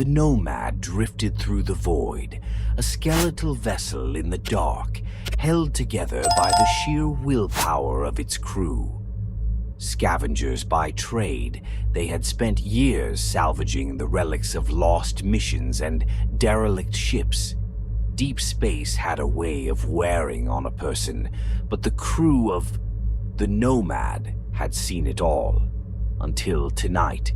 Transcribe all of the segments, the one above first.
The Nomad drifted through the void, a skeletal vessel in the dark, held together by the sheer willpower of its crew. Scavengers by trade, they had spent years salvaging the relics of lost missions and derelict ships. Deep space had a way of wearing on a person, but the crew of the Nomad had seen it all. Until tonight.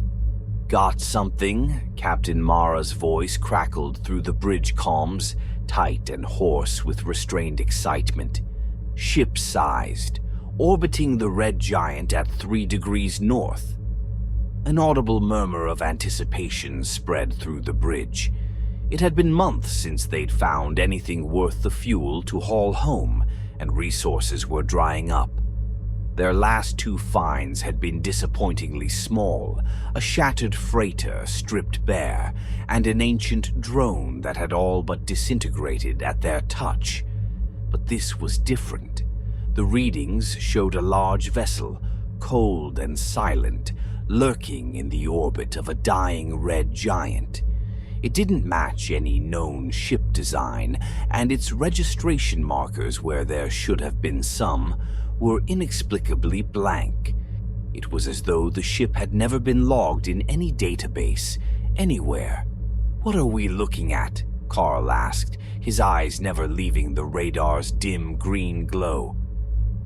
"Got something?" Captain Mara's voice crackled through the bridge comms, tight and hoarse with restrained excitement. Ship-sized, orbiting the red giant at 3 degrees north. An audible murmur of anticipation spread through the bridge. It had been months since they'd found anything worth the fuel to haul home, and resources were drying up. Their last 2 finds had been disappointingly small, a shattered freighter stripped bare, and an ancient drone that had all but disintegrated at their touch. But this was different. The readings showed a large vessel, cold and silent, lurking in the orbit of a dying red giant. It didn't match any known ship design, and its registration markers, where there should have been some, were inexplicably blank. It was as though the ship had never been logged in any database, anywhere. "What are we looking at?" Carl asked, his eyes never leaving the radar's dim green glow.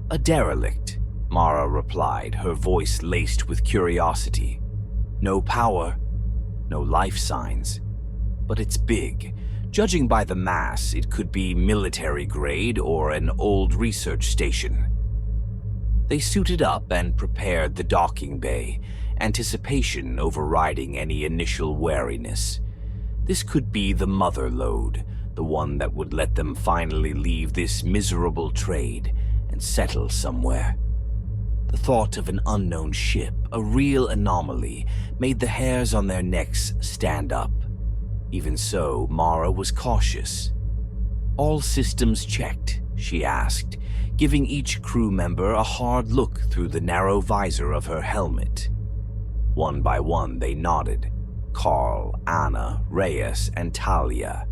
"A derelict," Mara replied, her voice laced with curiosity. "No power, no life signs. But it's big. Judging by the mass, it could be military grade or an old research station." They suited up and prepared the docking bay, anticipation overriding any initial wariness. This could be the mother lode, the one that would let them finally leave this miserable trade and settle somewhere. The thought of an unknown ship, a real anomaly, made the hairs on their necks stand up. Even so, Mara was cautious. "All systems checked?" she asked, giving each crew member a hard look through the narrow visor of her helmet. One by one they nodded. Carl, Anna, Reyes, and Talia.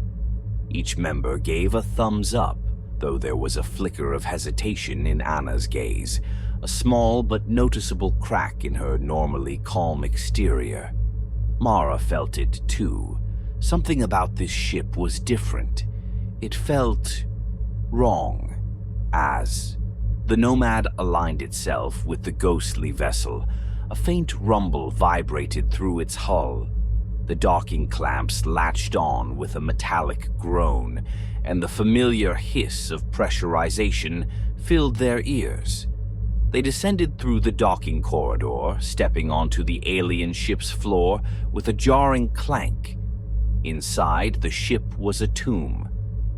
Each member gave a thumbs up, though there was a flicker of hesitation in Anna's gaze, a small but noticeable crack in her normally calm exterior. Mara felt it too. Something about this ship was different. It felt wrong. As the Nomad aligned itself with the ghostly vessel, a faint rumble vibrated through its hull. The docking clamps latched on with a metallic groan, and the familiar hiss of pressurization filled their ears. They descended through the docking corridor, stepping onto the alien ship's floor with a jarring clank. Inside, the ship was a tomb.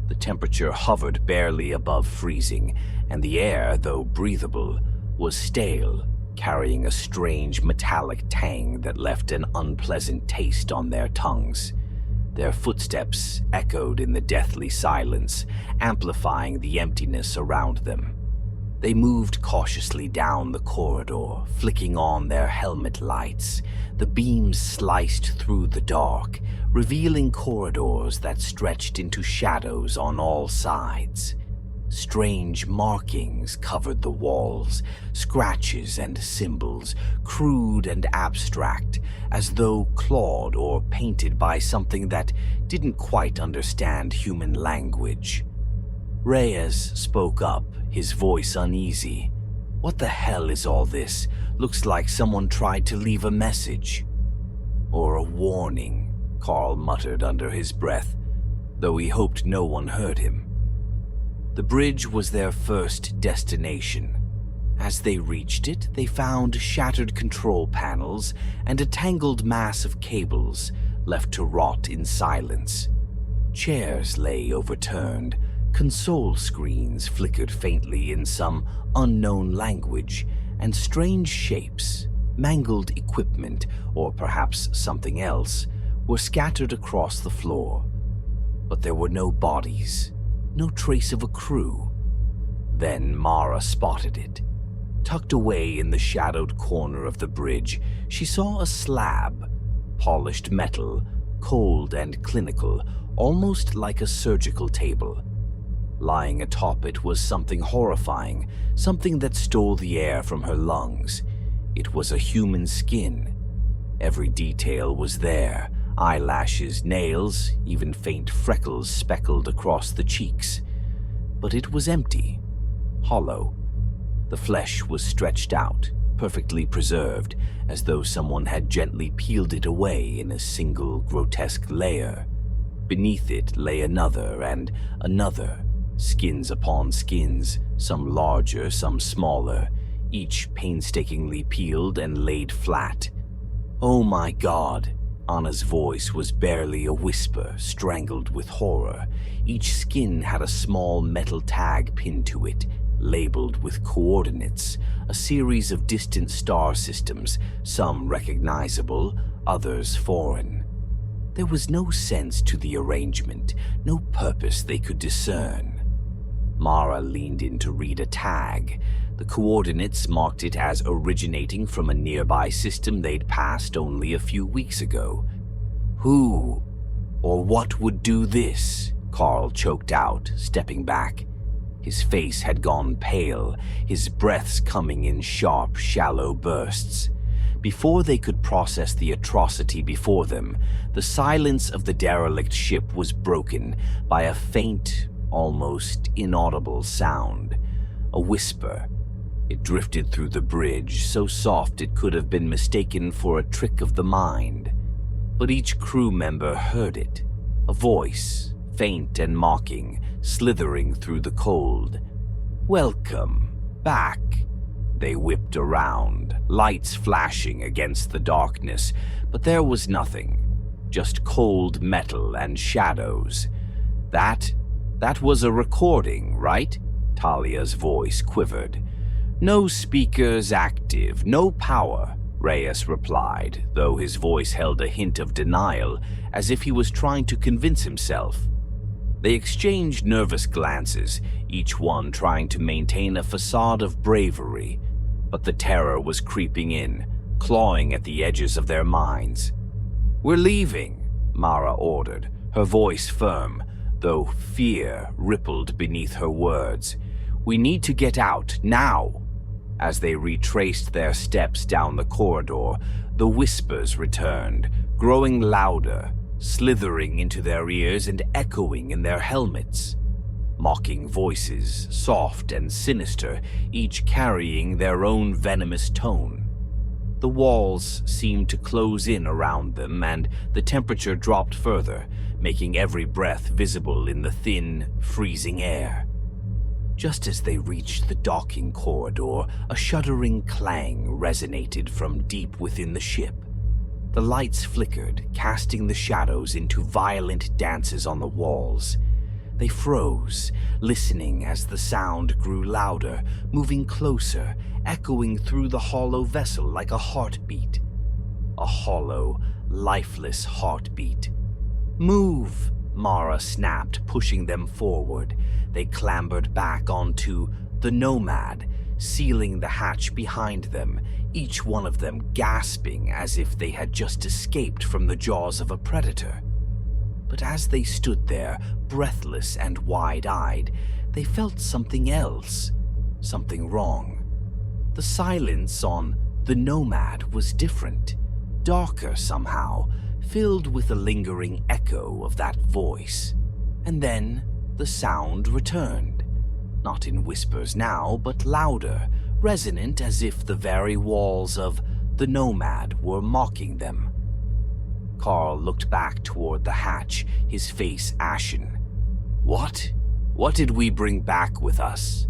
The temperature hovered barely above freezing, and the air, though breathable, was stale, carrying a strange metallic tang that left an unpleasant taste on their tongues. Their footsteps echoed in the deathly silence, amplifying the emptiness around them. They moved cautiously down the corridor, flicking on their helmet lights. The beams sliced through the dark, revealing corridors that stretched into shadows on all sides. Strange markings covered the walls, scratches and symbols, crude and abstract, as though clawed or painted by something that didn't quite understand human language. Reyes spoke up, his voice uneasy. "What the hell is all this? Looks like someone tried to leave a message." "Or a warning," Carl muttered under his breath, though he hoped no one heard him. The bridge was their first destination. As they reached it, they found shattered control panels and a tangled mass of cables left to rot in silence. Chairs lay overturned, console screens flickered faintly in some unknown language, and strange shapes, mangled equipment, or perhaps something else, were scattered across the floor. But there were no bodies, no trace of a crew. Then Mara spotted it. Tucked away in the shadowed corner of the bridge, she saw a slab, polished metal, cold and clinical, almost like a surgical table. Lying atop it was something horrifying, something that stole the air from her lungs. It was a human skin. Every detail was there: eyelashes, nails, even faint freckles speckled across the cheeks. But it was empty, hollow. The flesh was stretched out, perfectly preserved, as though someone had gently peeled it away in a single grotesque layer. Beneath it lay another and another, skins upon skins, some larger, some smaller, each painstakingly peeled and laid flat. "Oh my God!" Anna's voice was barely a whisper, strangled with horror. Each skin had a small metal tag pinned to it, labeled with coordinates, a series of distant star systems, some recognizable, others foreign. There was no sense to the arrangement, no purpose they could discern. Mara leaned in to read a tag. The coordinates marked it as originating from a nearby system they'd passed only a few weeks ago. Who or what would do this? Carl choked out, stepping back. His face had gone pale, his breaths coming in sharp, shallow bursts. Before they could process the atrocity before them, the silence of the derelict ship was broken by a faint, almost inaudible sound. A whisper. It drifted through the bridge, so soft it could have been mistaken for a trick of the mind. But each crew member heard it. A voice, faint and mocking, slithering through the cold. "Welcome back." They whipped around, lights flashing against the darkness, but there was nothing. Just cold metal and shadows. That was a recording, right? Talia's voice quivered. "No speakers active, no power," Reyes replied, though his voice held a hint of denial, as if he was trying to convince himself. They exchanged nervous glances, each one trying to maintain a facade of bravery, but the terror was creeping in, clawing at the edges of their minds. "We're leaving," Mara ordered, her voice firm, though fear rippled beneath her words. "We need to get out, now." As they retraced their steps down the corridor, the whispers returned, growing louder, slithering into their ears and echoing in their helmets. Mocking voices, soft and sinister, each carrying their own venomous tone. The walls seemed to close in around them, and the temperature dropped further, making every breath visible in the thin, freezing air. Just as they reached the docking corridor, a shuddering clang resonated from deep within the ship. The lights flickered, casting the shadows into violent dances on the walls. They froze, listening as the sound grew louder, moving closer, echoing through the hollow vessel like a heartbeat. A hollow, lifeless heartbeat. "Move!" Mara snapped, pushing them forward. They clambered back onto the Nomad, sealing the hatch behind them, each one of them gasping as if they had just escaped from the jaws of a predator. But as they stood there, breathless and wide-eyed, they felt something else, something wrong. The silence on the Nomad was different, darker somehow, filled with a lingering echo of that voice. And then the sound returned, not in whispers now, but louder, resonant as if the very walls of the Nomad were mocking them. Carl looked back toward the hatch, his face ashen. What? What did we bring back with us?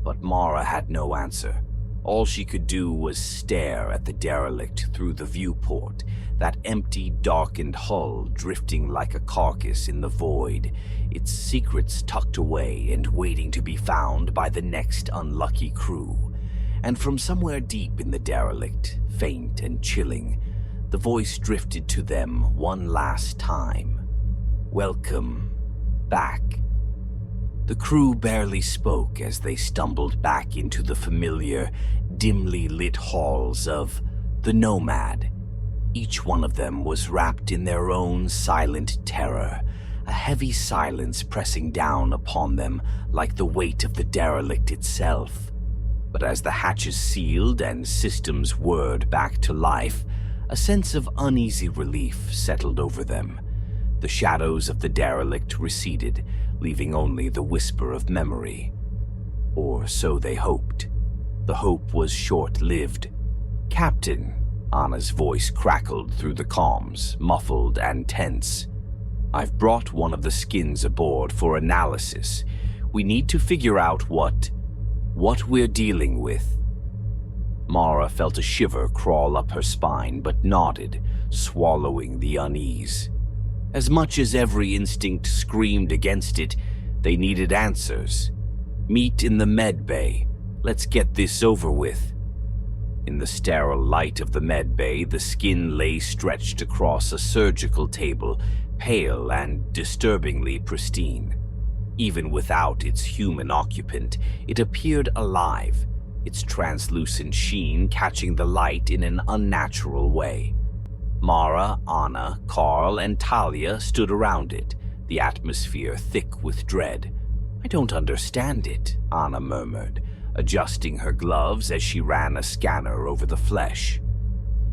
But Mara had no answer. All she could do was stare at the derelict through the viewport, that empty, darkened hull drifting like a carcass in the void, its secrets tucked away and waiting to be found by the next unlucky crew. And from somewhere deep in the derelict, faint and chilling, the voice drifted to them one last time. "Welcome back." The crew barely spoke as they stumbled back into the familiar, dimly lit halls of the Nomad. Each one of them was wrapped in their own silent terror, a heavy silence pressing down upon them like the weight of the derelict itself. But as the hatches sealed and systems whirred back to life, a sense of uneasy relief settled over them. The shadows of the derelict receded, leaving only the whisper of memory. Or so they hoped. The hope was short-lived. "Captain," Anna's voice crackled through the comms, muffled and tense. "I've brought one of the skins aboard for analysis. We need to figure out what we're dealing with." Mara felt a shiver crawl up her spine, but nodded, swallowing the unease. As much as every instinct screamed against it, they needed answers. "Meet in the med bay. Let's get this over with." In the sterile light of the med bay, the skin lay stretched across a surgical table, pale and disturbingly pristine. Even without its human occupant, it appeared alive, its translucent sheen catching the light in an unnatural way. Mara, Anna, Carl, and Talia stood around it, the atmosphere thick with dread. "I don't understand it," Anna murmured, adjusting her gloves as she ran a scanner over the flesh.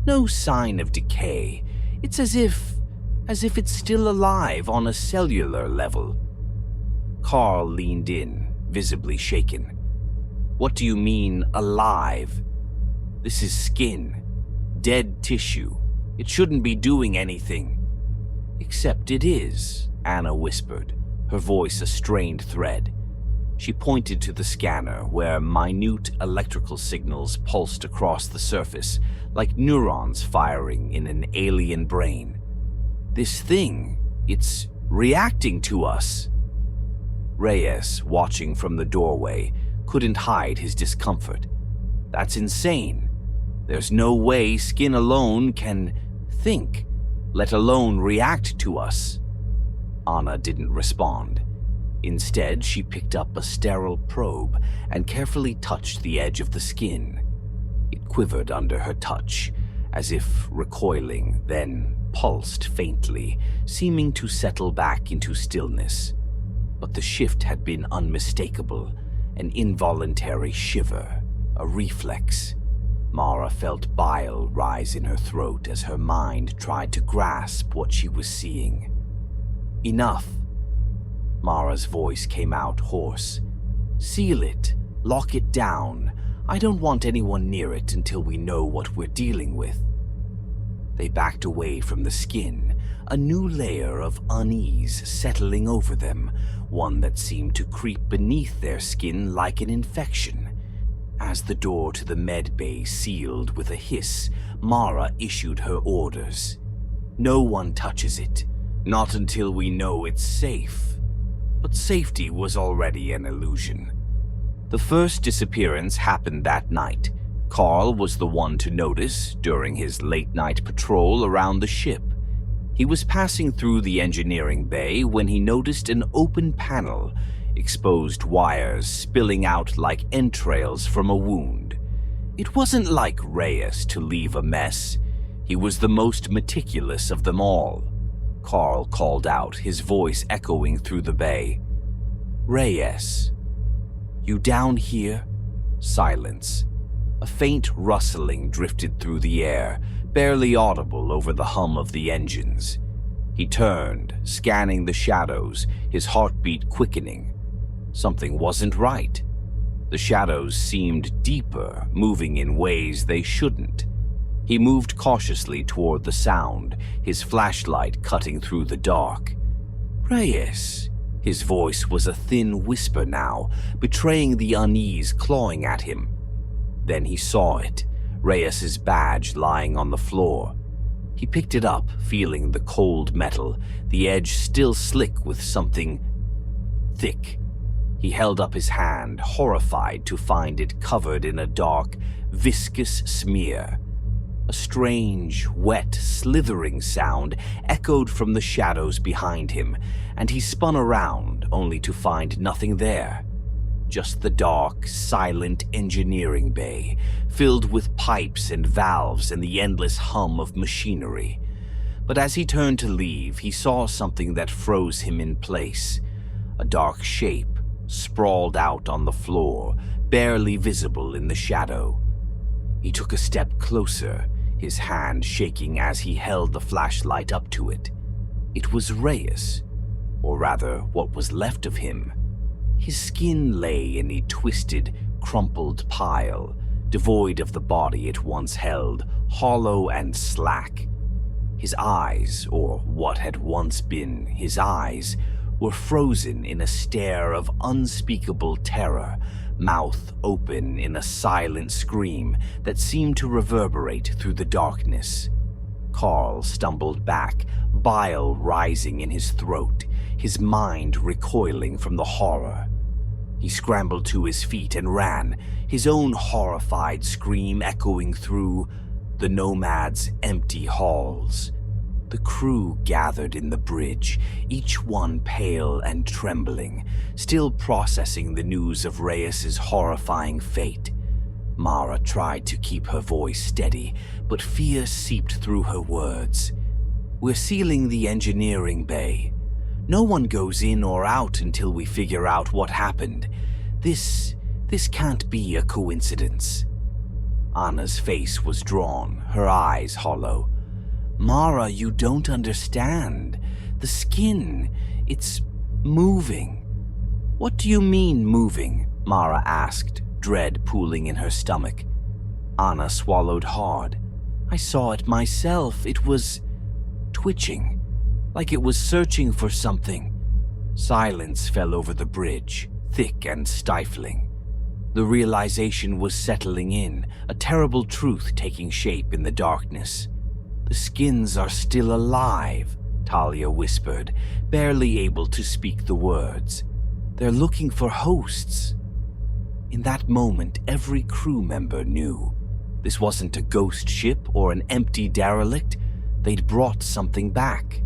"No sign of decay. It's as if it's still alive on a cellular level." Carl leaned in, visibly shaken. "What do you mean, alive? This is skin, dead tissue. It shouldn't be doing anything." "Except it is," Anna whispered, her voice a strained thread. She pointed to the scanner where minute electrical signals pulsed across the surface, like neurons firing in an alien brain. "This thing, it's reacting to us." Reyes, watching from the doorway, couldn't hide his discomfort. "That's insane. There's no way skin alone can think, let alone react to us." Anna didn't respond. Instead, she picked up a sterile probe and carefully touched the edge of the skin. It quivered under her touch, as if recoiling, then pulsed faintly, seeming to settle back into stillness. But the shift had been unmistakable, an involuntary shiver, a reflex. Mara felt bile rise in her throat as her mind tried to grasp what she was seeing. "Enough." Mara's voice came out hoarse. "Seal it. Lock it down. I don't want anyone near it until we know what we're dealing with." They backed away from the skin, a new layer of unease settling over them, one that seemed to creep beneath their skin like an infection. As the door to the med bay sealed with a hiss, Mara issued her orders. "No one touches it, not until we know it's safe." But safety was already an illusion. The first disappearance happened that night. Carl was the one to notice during his late-night patrol around the ship. He was passing through the engineering bay when he noticed an open panel, exposed wires spilling out like entrails from a wound. It wasn't like Reyes to leave a mess. He was the most meticulous of them all. Carl called out, his voice echoing through the bay. "Reyes, you down here?" Silence. A faint rustling drifted through the air, barely audible over the hum of the engines. He turned, scanning the shadows, his heartbeat quickening. Something wasn't right. The shadows seemed deeper, moving in ways they shouldn't. He moved cautiously toward the sound, his flashlight cutting through the dark. "Reyes." His voice was a thin whisper now, betraying the unease clawing at him. Then he saw it, Reyes's badge lying on the floor. He picked it up, feeling the cold metal, the edge still slick with something thick. He held up his hand, horrified to find it covered in a dark, viscous smear. A strange, wet, slithering sound echoed from the shadows behind him, and he spun around, only to find nothing there. just the dark, silent engineering bay, filled with pipes and valves and the endless hum of machinery. But as he turned to leave, he saw something that froze him in place. A dark shape sprawled out on the floor, barely visible in the shadow. He took a step closer, his hand shaking as he held the flashlight up to it. It was Reyes, or rather, what was left of him. His skin lay in a twisted, crumpled pile, devoid of the body it once held, hollow and slack. His eyes, or what had once been his eyes, were frozen in a stare of unspeakable terror, mouth open in a silent scream that seemed to reverberate through the darkness. Carl stumbled back, bile rising in his throat, his mind recoiling from the horror. He scrambled to his feet and ran, his own horrified scream echoing through the Nomad's empty halls. The crew gathered in the bridge, each one pale and trembling, still processing the news of Reyes's horrifying fate. Mara tried to keep her voice steady, but fear seeped through her words. "We're sealing the engineering bay. No one goes in or out until we figure out what happened. This can't be a coincidence." Anna's face was drawn, her eyes hollow. "Mara, you don't understand. The skin, it's moving." "What do you mean, moving?" Mara asked, dread pooling in her stomach. Anna swallowed hard. "I saw it myself. It was twitching, like it was searching for something." Silence fell over the bridge, thick and stifling. The realization was settling in, a terrible truth taking shape in the darkness. "The skins are still alive," Talia whispered, barely able to speak the words. "They're looking for hosts." In that moment, every crew member knew. This wasn't a ghost ship or an empty derelict. They'd brought something back,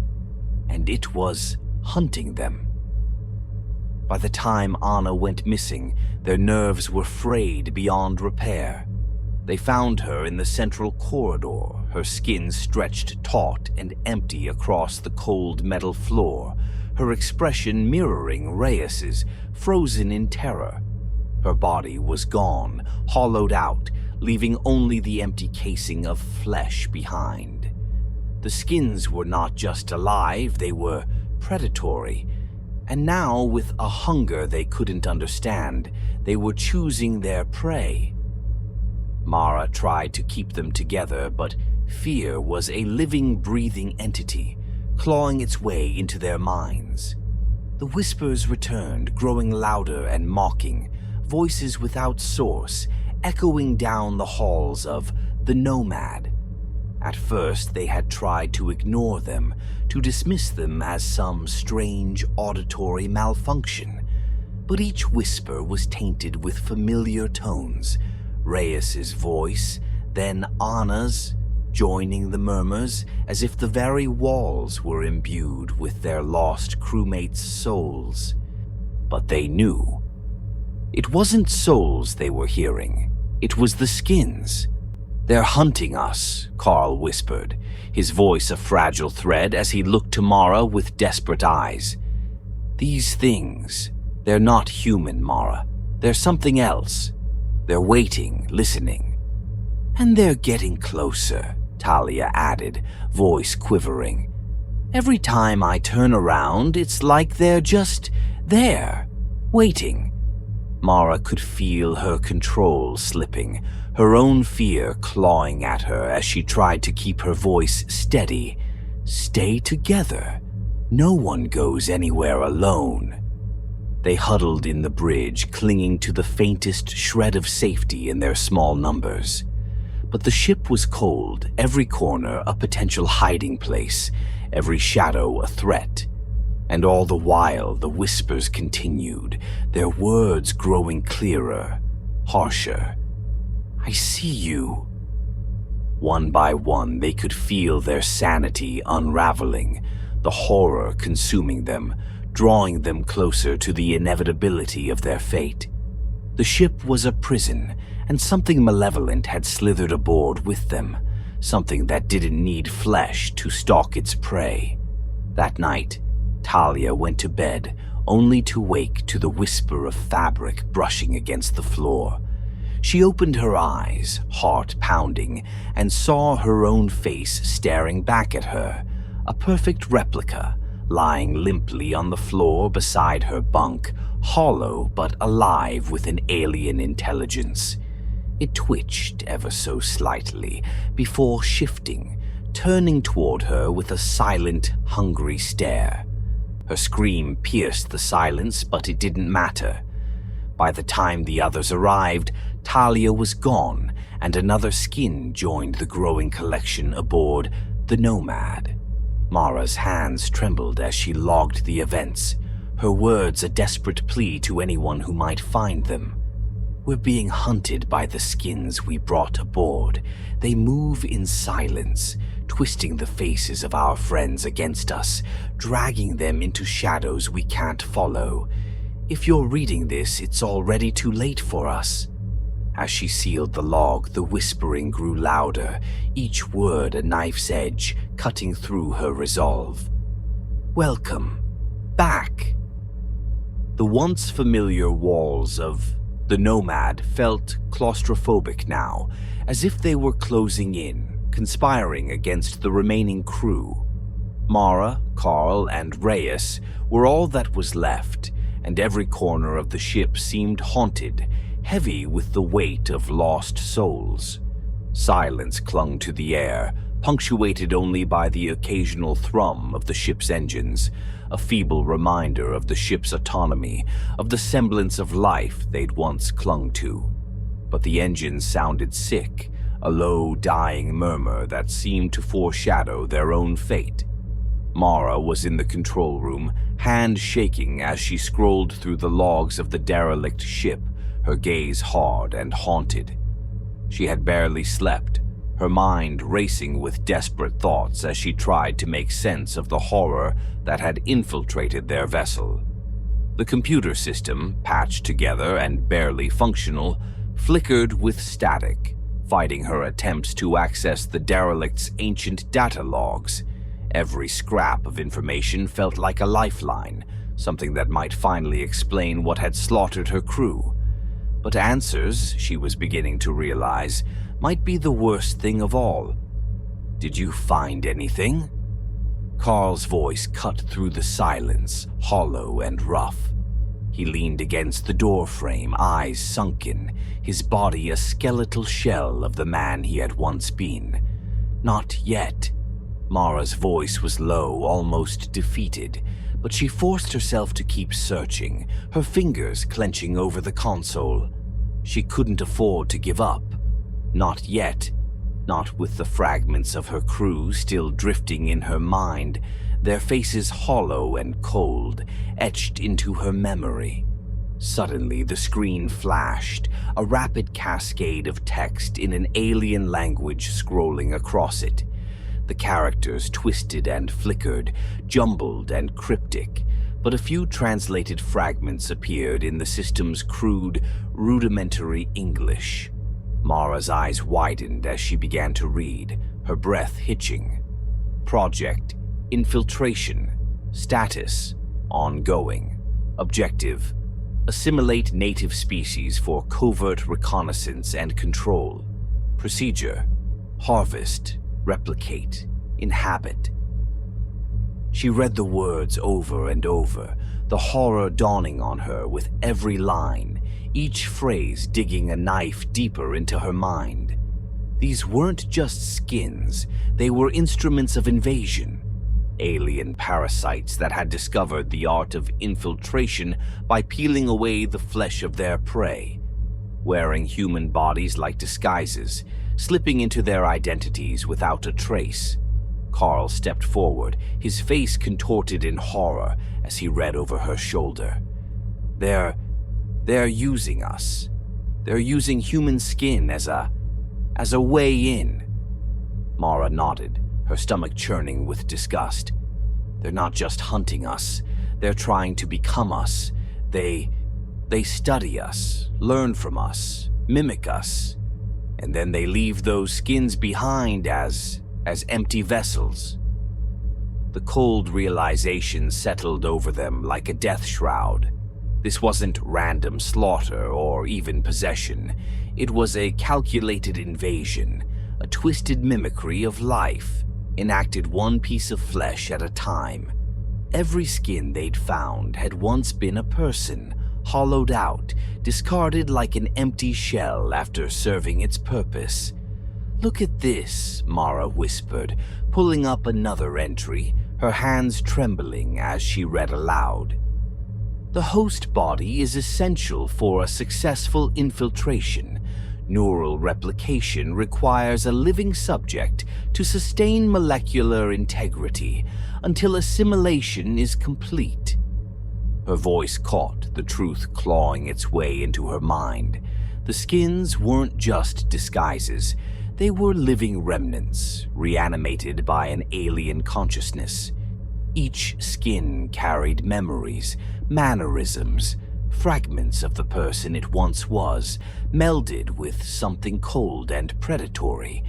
and it was hunting them. By the time Anna went missing, their nerves were frayed beyond repair. They found her in the central corridor, her skin stretched taut and empty across the cold metal floor, her expression mirroring Reyes's, frozen in terror. Her body was gone, hollowed out, leaving only the empty casing of flesh behind. The skins were not just alive, they were predatory. And now, with a hunger they couldn't understand, they were choosing their prey. Mara tried to keep them together, but fear was a living, breathing entity, clawing its way into their minds. The whispers returned, growing louder and mocking, voices without source, echoing down the halls of the Nomad. At first, they had tried to ignore them, to dismiss them as some strange auditory malfunction. But each whisper was tainted with familiar tones, Reyes's voice, then Anna's, joining the murmurs as if the very walls were imbued with their lost crewmates' souls. But they knew. It wasn't souls they were hearing, it was the skins. "They're hunting us," Carl whispered, his voice a fragile thread as he looked to Mara with desperate eyes. "These things, they're not human, Mara. They're something else. They're waiting, listening. And they're getting closer," Talia added, voice quivering. "Every time I turn around, it's like they're just there, waiting." Mara could feel her control slipping, her own fear clawing at her as she tried to keep her voice steady. "Stay together. No one goes anywhere alone." They huddled in the bridge, clinging to the faintest shred of safety in their small numbers. But the ship was cold, every corner a potential hiding place, every shadow a threat. And all the while, the whispers continued, their words growing clearer, harsher. "I see you." One by one, they could feel their sanity unraveling, the horror consuming them, drawing them closer to the inevitability of their fate. The ship was a prison, and something malevolent had slithered aboard with them, something that didn't need flesh to stalk its prey. That night, Talia went to bed, only to wake to the whisper of fabric brushing against the floor. She opened her eyes, heart pounding, and saw her own face staring back at her, a perfect replica, lying limply on the floor beside her bunk, hollow but alive with an alien intelligence. It twitched ever so slightly before shifting, turning toward her with a silent, hungry stare. Her scream pierced the silence, but it didn't matter. By the time the others arrived, Talia was gone, and another skin joined the growing collection aboard the Nomad. Mara's hands trembled as she logged the events, her words a desperate plea to anyone who might find them. "We're being hunted by the skins we brought aboard. They move in silence, twisting the faces of our friends against us, dragging them into shadows we can't follow. If you're reading this, it's already too late for us." As she sealed the log, the whispering grew louder, each word a knife's edge, cutting through her resolve. "Welcome. Back." The once familiar walls of the Nomad felt claustrophobic now, as if they were closing in, conspiring against the remaining crew. Mara, Carl, and Reyes were all that was left, and every corner of the ship seemed haunted, heavy with the weight of lost souls. Silence clung to the air, punctuated only by the occasional thrum of the ship's engines, a feeble reminder of the ship's autonomy, of the semblance of life they'd once clung to. But the engines sounded sick, a low, dying murmur that seemed to foreshadow their own fate. Mara was in the control room, hand shaking as she scrolled through the logs of the derelict ship, her gaze hard and haunted. She had barely slept, her mind racing with desperate thoughts as she tried to make sense of the horror that had infiltrated their vessel. The computer system, patched together and barely functional, flickered with static, fighting her attempts to access the derelict's ancient data logs. Every scrap of information felt like a lifeline, something that might finally explain what had slaughtered her crew. But answers, she was beginning to realize, might be the worst thing of all. "Did you find anything?" Carl's voice cut through the silence, hollow and rough. He leaned against the doorframe, eyes sunken, his body a skeletal shell of the man he had once been. "Not yet." Mara's voice was low, almost defeated, but she forced herself to keep searching, her fingers clenching over the console. She couldn't afford to give up. Not yet. Not with the fragments of her crew still drifting in her mind, their faces hollow and cold, etched into her memory. Suddenly, the screen flashed, a rapid cascade of text in an alien language scrolling across it. The characters twisted and flickered, jumbled and cryptic, but a few translated fragments appeared in the system's crude, rudimentary English. Mara's eyes widened as she began to read, her breath hitching. Project: Infiltration. Status: Ongoing. Objective: Assimilate native species for covert reconnaissance and control. Procedure: Harvest, replicate, inhabit. She read the words over and over, the horror dawning on her with every line, each phrase digging a knife deeper into her mind. These weren't just skins, they were instruments of invasion. Alien parasites that had discovered the art of infiltration by peeling away the flesh of their prey, wearing human bodies like disguises, slipping into their identities without a trace. Carl stepped forward, his face contorted in horror as he read over her shoulder. They're using us. They're using human skin as a way in. Mara nodded, her stomach churning with disgust. They're not just hunting us. They're trying to become us. They They study us, learn from us, mimic us, and then they leave those skins behind as empty vessels. The cold realization settled over them like a death shroud. This wasn't random slaughter or even possession. It was a calculated invasion, a twisted mimicry of life, enacted one piece of flesh at a time. Every skin they'd found had once been a person, hollowed out, discarded like an empty shell after serving its purpose. "Look at this," Mara whispered, pulling up another entry, her hands trembling as she read aloud. "The host body is essential for a successful infiltration. Neural replication requires a living subject to sustain molecular integrity until assimilation is complete." Her voice caught, the truth clawing its way into her mind. The skins weren't just disguises. They were living remnants, reanimated by an alien consciousness. Each skin carried memories, mannerisms, fragments of the person it once was, melded with something cold and predatory.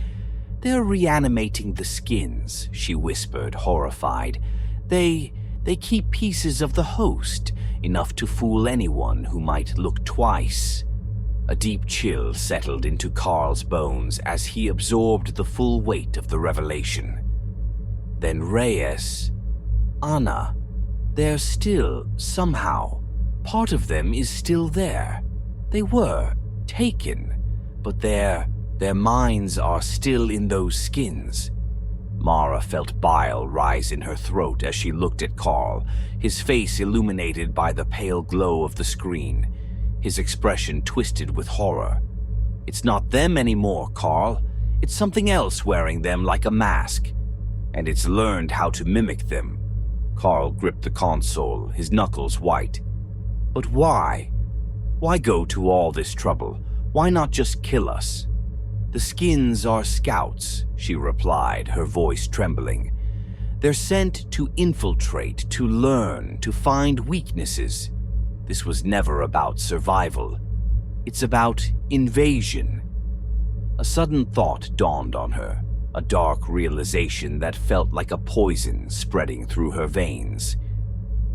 "They're reanimating the skins," she whispered, horrified. They keep pieces of the host, enough to fool anyone who might look twice." A deep chill settled into Carl's bones as he absorbed the full weight of the revelation. Then Reyes, Anna, they're still, somehow, part of them is still there. They were taken, but their minds are still in those skins. Mara felt bile rise in her throat as she looked at Carl, his face illuminated by the pale glow of the screen, his expression twisted with horror. "It's not them anymore, Carl. It's something else wearing them like a mask. And it's learned how to mimic them." Carl gripped the console, his knuckles white. "But why? Why go to all this trouble? Why not just kill us?" "The skins are scouts," she replied, her voice trembling. "They're sent to infiltrate, to learn, to find weaknesses. This was never about survival. It's about invasion." A sudden thought dawned on her, a dark realization that felt like a poison spreading through her veins.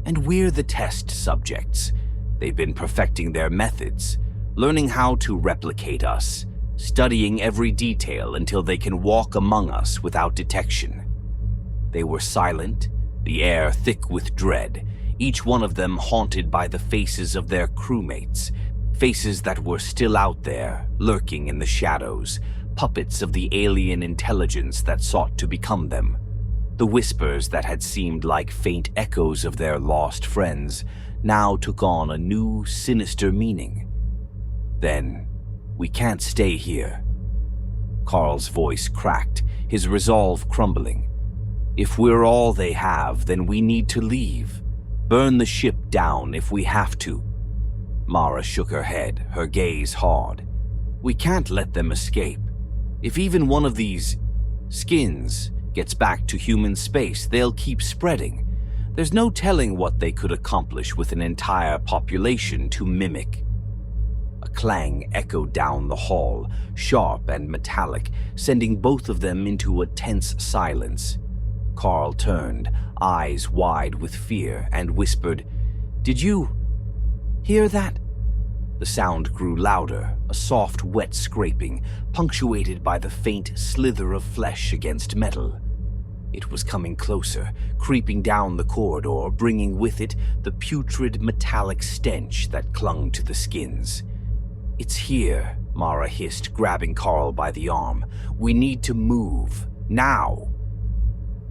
"And we're the test subjects. They've been perfecting their methods, learning how to replicate us, studying every detail until they can walk among us without detection." They were silent, the air thick with dread, each one of them haunted by the faces of their crewmates, faces that were still out there, lurking in the shadows, puppets of the alien intelligence that sought to become them. The whispers that had seemed like faint echoes of their lost friends now took on a new, sinister meaning. "Then, we can't stay here." Carl's voice cracked, his resolve crumbling. "If we're all they have, then we need to leave. Burn the ship down if we have to." Mara shook her head, her gaze hard. "We can't let them escape. If even one of these skins gets back to human space, they'll keep spreading. There's no telling what they could accomplish with an entire population to mimic." A clang echoed down the hall, sharp and metallic, sending both of them into a tense silence. Carl turned, eyes wide with fear, and whispered, "Did you hear that?" The sound grew louder, a soft, wet scraping, punctuated by the faint slither of flesh against metal. It was coming closer, creeping down the corridor, bringing with it the putrid metallic stench that clung to the skins. "It's here," Mara hissed, grabbing Carl by the arm. "We need to move, now."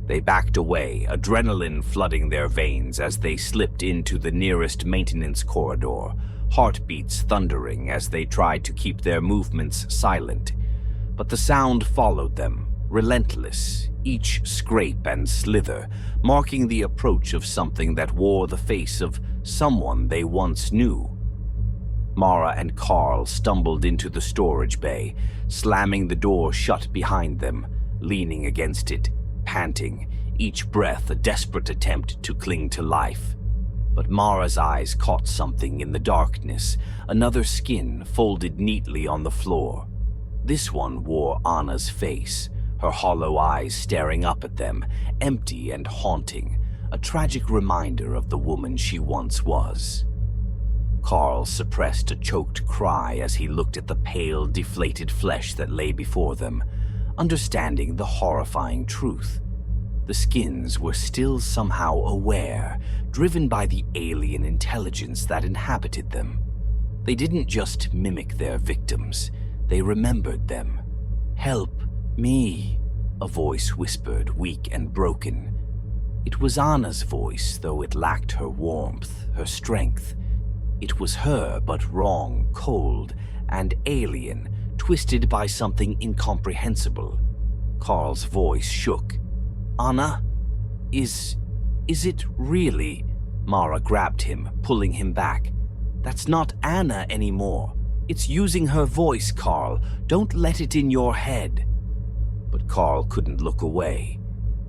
They backed away, adrenaline flooding their veins as they slipped into the nearest maintenance corridor, heartbeats thundering as they tried to keep their movements silent. But the sound followed them, relentless, each scrape and slither, marking the approach of something that wore the face of someone they once knew. Mara and Carl stumbled into the storage bay, slamming the door shut behind them, leaning against it, panting, each breath a desperate attempt to cling to life. But Mara's eyes caught something in the darkness, another skin folded neatly on the floor. This one wore Anna's face, her hollow eyes staring up at them, empty and haunting, a tragic reminder of the woman she once was. Carl suppressed a choked cry as he looked at the pale, deflated flesh that lay before them, understanding the horrifying truth. The skins were still somehow aware, driven by the alien intelligence that inhabited them. They didn't just mimic their victims, they remembered them. "Help me," a voice whispered, weak and broken. It was Anna's voice, though it lacked her warmth, her strength. It was her, but wrong, cold, and alien, twisted by something incomprehensible. Carl's voice shook. "Anna? Is it really?" Mara grabbed him, pulling him back. "That's not Anna anymore. It's using her voice, Carl. Don't let it in your head." But Carl couldn't look away.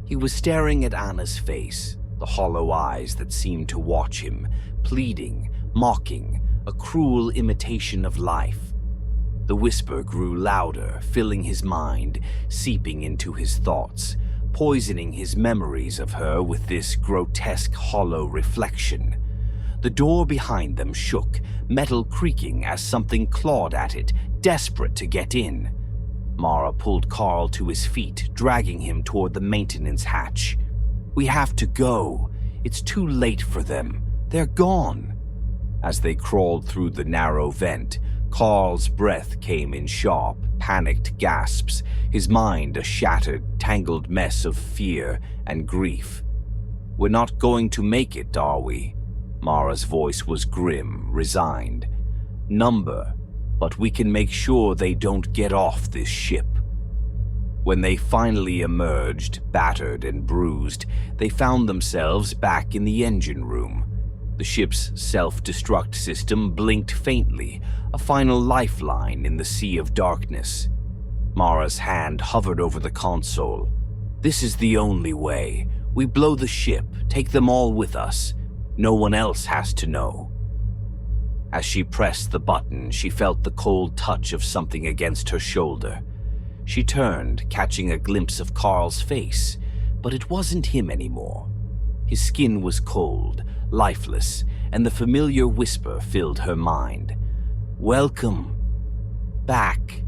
He was staring at Anna's face, the hollow eyes that seemed to watch him, pleading, mocking, a cruel imitation of life. The whisper grew louder, filling his mind, seeping into his thoughts, poisoning his memories of her with this grotesque, hollow reflection. The door behind them shook, metal creaking as something clawed at it, desperate to get in. Mara pulled Carl to his feet, dragging him toward the maintenance hatch. "We have to go. It's too late for them. They're gone." As they crawled through the narrow vent, Carl's breath came in sharp, panicked gasps, his mind a shattered, tangled mess of fear and grief. "We're not going to make it, are we?" Mara's voice was grim, resigned. "Number, but we can make sure they don't get off this ship." When they finally emerged, battered and bruised, they found themselves back in the engine room. The ship's self-destruct system blinked faintly, a final lifeline in the sea of darkness. Mara's hand hovered over the console. "This is the only way. We blow the ship, take them all with us. No one else has to know." As she pressed the button, she felt the cold touch of something against her shoulder. She turned, catching a glimpse of Carl's face, but it wasn't him anymore. His skin was cold, lifeless, and the familiar whisper filled her mind. "Welcome back."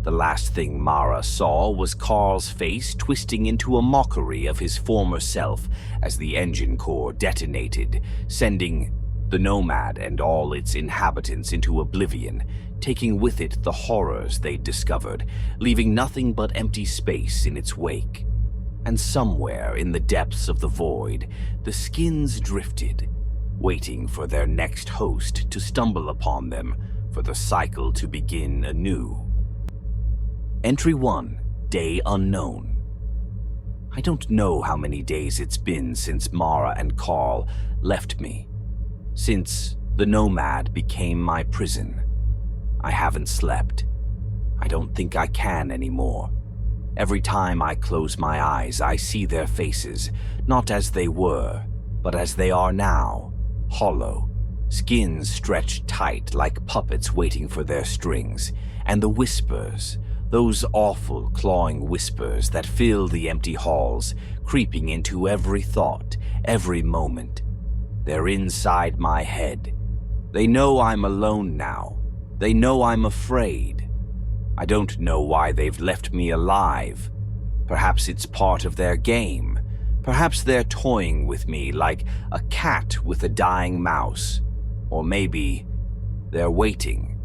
The last thing Mara saw was Carl's face twisting into a mockery of his former self as the engine core detonated, sending the Nomad and all its inhabitants into oblivion, taking with it the horrors they'd discovered, leaving nothing but empty space in its wake. And somewhere in the depths of the void, the skins drifted, waiting for their next host to stumble upon them, for the cycle to begin anew. Entry 1, Day Unknown. I don't know how many days it's been since Mara and Carl left me, since the Nomad became my prison. I haven't slept. I don't think I can anymore. Every time I close my eyes, I see their faces, not as they were, but as they are now, hollow, skins stretched tight like puppets waiting for their strings, and the whispers, those awful clawing whispers that fill the empty halls, creeping into every thought, every moment. They're inside my head. They know I'm alone now. They know I'm afraid. I don't know why they've left me alive. Perhaps it's part of their game. Perhaps they're toying with me like a cat with a dying mouse. Or maybe they're waiting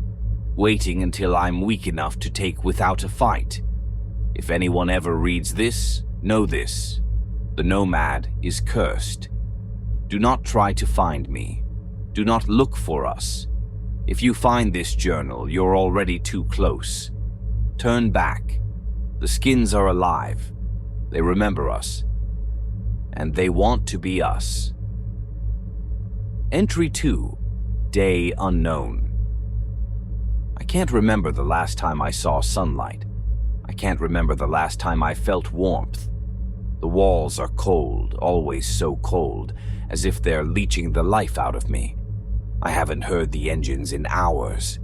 until I'm weak enough to take without a fight. If anyone ever reads this, know this. The Nomad is cursed. Do not try to find me. Do not look for us. If you find this journal, you're already too close. Turn back. The skins are alive. They remember us. And they want to be us. Entry 2, Day Unknown. I can't remember the last time I saw sunlight. I can't remember the last time I felt warmth. The walls are cold, always so cold, as if they're leeching the life out of me. I haven't heard the engines in hours.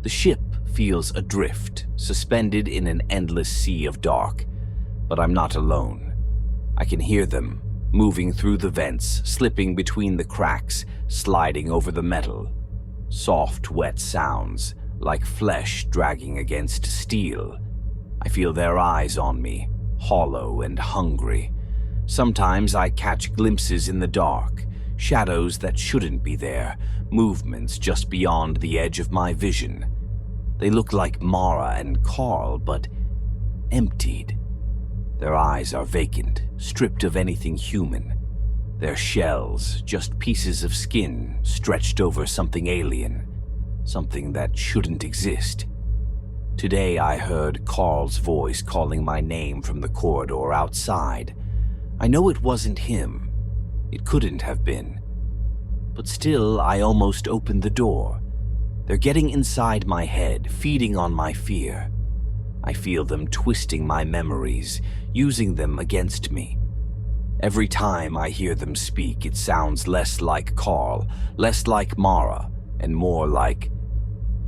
The ship feels adrift, suspended in an endless sea of dark. But I'm not alone. I can hear them, moving through the vents, slipping between the cracks, sliding over the metal. Soft, wet sounds, like flesh dragging against steel. I feel their eyes on me, hollow and hungry. Sometimes I catch glimpses in the dark, shadows that shouldn't be there, movements just beyond the edge of my vision. They look like Mara and Carl, but emptied. Their eyes are vacant, stripped of anything human. Their shells, just pieces of skin stretched over something alien, something that shouldn't exist. Today I heard Carl's voice calling my name from the corridor outside. I know it wasn't him. It couldn't have been. But still, I almost opened the door. They're getting inside my head, feeding on my fear. I feel them twisting my memories, using them against me. Every time I hear them speak, it sounds less like Carl, less like Mara, and more like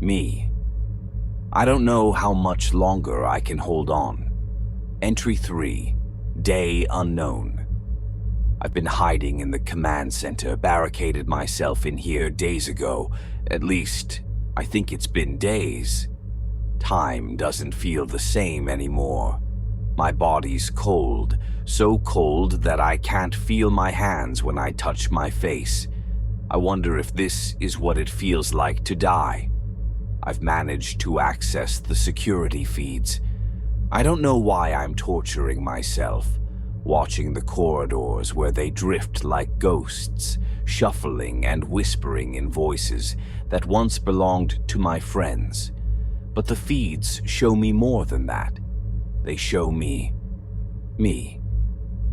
me. I don't know how much longer I can hold on. Entry 3, Day Unknown. I've been hiding in the command center, barricaded myself in here days ago. At least, I think it's been days. Time doesn't feel the same anymore. My body's cold, so cold that I can't feel my hands when I touch my face. I wonder if this is what it feels like to die. I've managed to access the security feeds. I don't know why I'm torturing myself, watching the corridors where they drift like ghosts, shuffling and whispering in voices that once belonged to my friends. But the feeds show me more than that. They show me.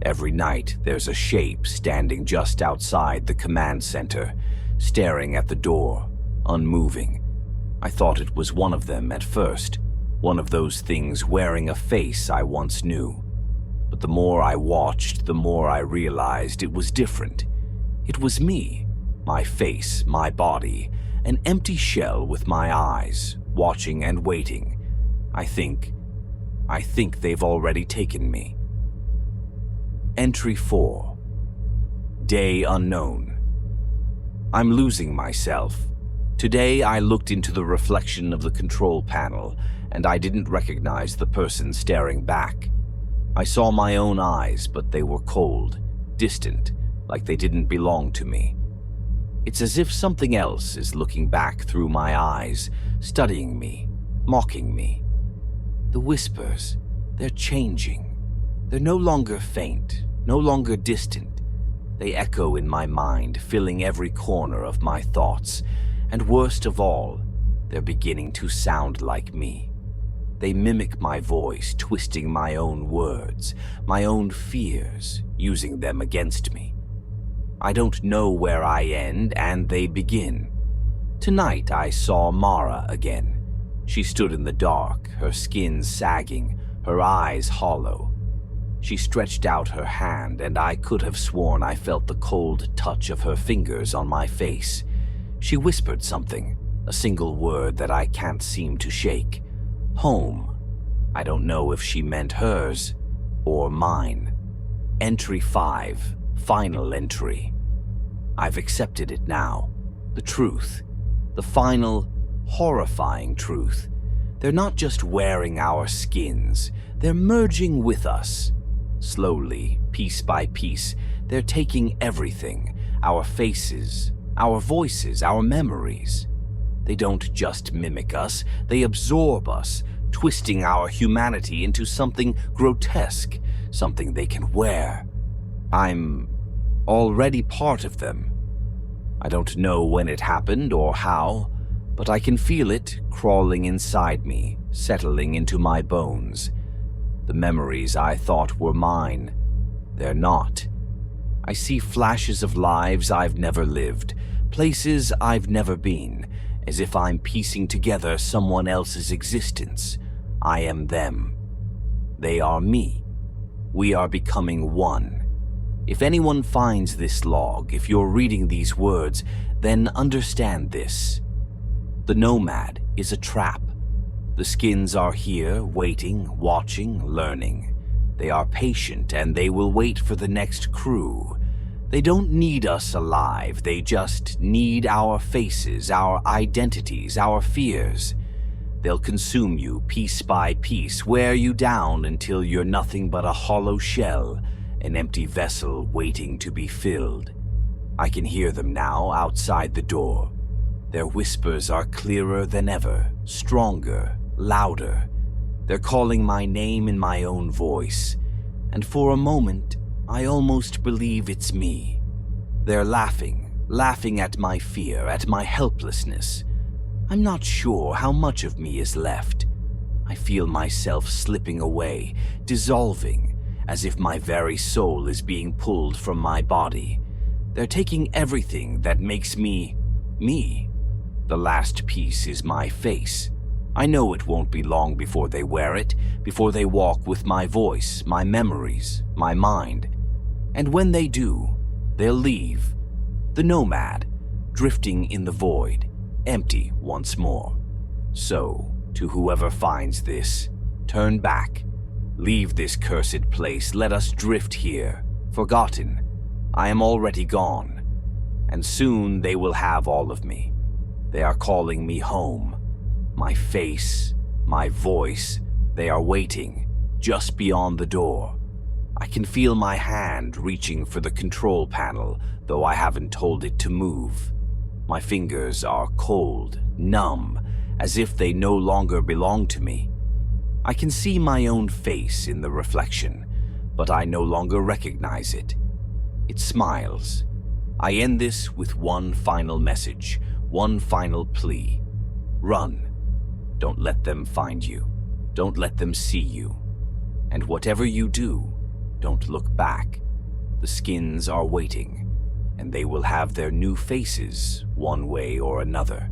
Every night there's a shape standing just outside the command center, staring at the door, unmoving. I thought it was one of them at first, one of those things wearing a face I once knew. But the more I watched, the more I realized it was different. It was me, my face, my body, an empty shell with my eyes, watching and waiting. I think they've already taken me. Entry 4, Day Unknown. I'm losing myself. Today I looked into the reflection of the control panel, and I didn't recognize the person staring back. I saw my own eyes, but they were cold, distant, like they didn't belong to me. It's as if something else is looking back through my eyes, studying me, mocking me. The whispers, they're changing. They're no longer faint, no longer distant. They echo in my mind, filling every corner of my thoughts. And worst of all, they're beginning to sound like me. They mimic my voice, twisting my own words, my own fears, using them against me. I don't know where I end and they begin. Tonight I saw Mara again. She stood in the dark, her skin sagging, her eyes hollow. She stretched out her hand, and I could have sworn I felt the cold touch of her fingers on my face. She whispered something, a single word that I can't seem to shake. Home. I don't know if she meant hers or mine. Entry 5, Final entry. I've accepted it now. The truth. The final, horrifying truth. They're not just wearing our skins. They're merging with us. Slowly, piece by piece, they're taking everything. Our faces, our voices, our memories. They don't just mimic us, they absorb us, twisting our humanity into something grotesque, something they can wear. I'm already part of them. I don't know when it happened or how, but I can feel it crawling inside me, settling into my bones. The memories I thought were mine, they're not. I see flashes of lives I've never lived, places I've never been, as if I'm piecing together someone else's existence. I am them. They are me. We are becoming one. If anyone finds this log, if you're reading these words, then understand this. The Nomad is a trap. The skins are here, waiting, watching, learning. They are patient and they will wait for the next crew. They don't need us alive, they just need our faces, our identities, our fears. They'll consume you piece by piece, wear you down until you're nothing but a hollow shell, an empty vessel waiting to be filled. I can hear them now outside the door. Their whispers are clearer than ever, stronger, louder. They're calling my name in my own voice, and for a moment, I almost believe it's me. They're laughing at my fear, at my helplessness. I'm not sure how much of me is left. I feel myself slipping away, dissolving, as if my very soul is being pulled from my body. They're taking everything that makes me, me. The last piece is my face. I know it won't be long before they wear it, before they walk with my voice, my memories, my mind. And when they do, they'll leave. The Nomad, drifting in the void, empty once more. So, to whoever finds this, turn back. Leave this cursed place, let us drift here, forgotten. I am already gone, and soon they will have all of me. They are calling me home. My face, my voice, they are waiting, just beyond the door. I can feel my hand reaching for the control panel, though I haven't told it to move. My fingers are cold, numb, as if they no longer belong to me. I can see my own face in the reflection, but I no longer recognize it. It smiles. I end this with one final message, one final plea. Run. Don't let them find you. Don't let them see you. And whatever you do, don't look back. The skins are waiting, and they will have their new faces one way or another.